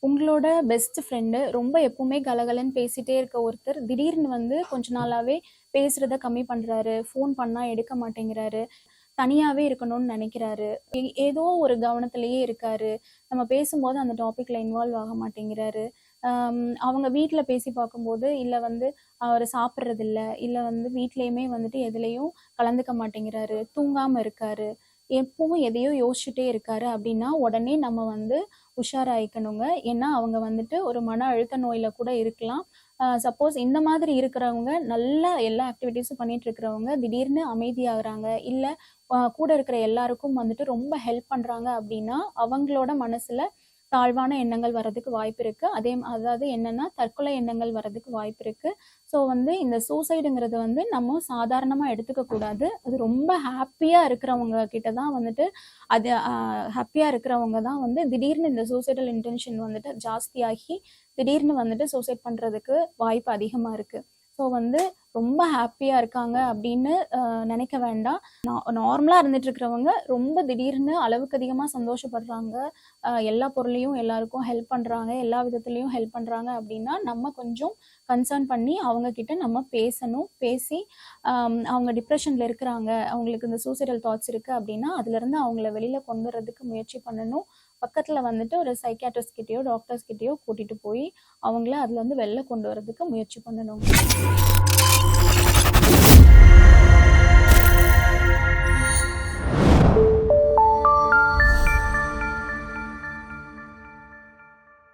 உங்களோட best friend ரொம்ப எப்பவுமே கலகலன்னு பேசிட்டே இருக்க ஒருத்தர் திடீர்னு வந்து கொஞ்ச நாளாவே பேசுறத கம்மி பண்றாரு. ஃபோன் பண்ணா எடுக்க மாட்டேங்கிறாரு. தனியாவே இருக்கணும்னு நினைக்கிறாரு. ஏதோ ஒரு கவனத்திலேயே இருக்காரு. நம்ம பேசும்போது அந்த டாபிக்ல இன்வால்வ் ஆக மாட்டேங்கிறாரு. அவங்க வீட்ல பேசி பார்க்கும்போது, இல்ல வந்து அவரு சாப்பிடுறதில்ல, இல்ல வந்து வீட்லயுமே வந்துட்டு எதுலயும் கலந்துக்க மாட்டேங்கிறாரு. தூங்காம இருக்காரு. எப்பவும் எதையோ யோசிச்சுட்டே இருக்காரு அப்படின்னா, உடனே நம்ம வந்து உஷாராயிக்கணுங்க. ஏன்னா, அவங்க வந்துட்டு ஒரு மன அழுத்த நோயில கூட இருக்கலாம். சப்போஸ் இந்த மாதிரி இருக்கிறவங்க, நல்லா எல்லா ஆக்டிவிட்டீஸும் பண்ணிட்டு இருக்கிறவங்க, திடீர்னு அமைதியாகுறாங்க. இல்ல கூட இருக்கிற எல்லாருக்கும் வந்துட்டு ரொம்ப ஹெல்ப் பண்றாங்க அப்படின்னா, அவங்களோட மனசுல தாழ்வான எண்ணங்கள் வர்றதுக்கு வாய்ப்பு இருக்கு. அதாவது என்னன்னா, தற்கொலை எண்ணங்கள் வர்றதுக்கு வாய்ப்பு இருக்கு. ஸோ வந்து இந்த சூசைடுங்கிறது வந்து நம்ம சாதாரணமா எடுத்துக்க கூடாது. அது ரொம்ப ஹாப்பியா இருக்கிறவங்க கிட்ட தான் வந்துட்டு அது ஹாப்பியா இருக்கிறவங்க தான் வந்து திடீர்னு இந்த சூசைடல் இன்டென்ஷன் வந்துட்டு ஜாஸ்தியாகி திடீர்னு வந்துட்டு சூசைட் பண்றதுக்கு வாய்ப்பு அதிகமா இருக்கு. ஸோ வந்து ரொம்ப ஹாப்பியா இருக்காங்க அப்படின்னு நினைக்க வேண்டாம். நார்மலா இருந்துட்டு இருக்கிறவங்க ரொம்ப திடீர்னு அளவுக்கு அதிகமா சந்தோஷப்படுறாங்க. எல்லா பொருளையும் எல்லாருக்கும் ஹெல்ப் பண்றாங்க. எல்லா விதத்துலயும் ஹெல்ப் பண்றாங்க அப்படின்னா, நம்ம கொஞ்சம் கன்சர்ன் பண்ணி அவங்க கிட்ட நம்ம பேசணும். பேசி அவங்க டிப்ரெஷன்ல இருக்கிறாங்க, அவங்களுக்கு இந்த சூசைடல் தாட்ஸ் இருக்கு அப்படின்னா, அதுலேருந்து அவங்கள வெளியில கொண்டு வரதுக்கு முயற்சி பண்ணணும். பக்கத்துல வந்துட்டு ஒரு சைக்கியாட்ரிஸ்ட் கிட்டயோ, டாக்டர்ஸ் கிட்டயோ கூட்டிட்டு போய் அவங்கள அதுலேருந்து வெளில கொண்டு வரதுக்கு முயற்சி பண்ணணும்.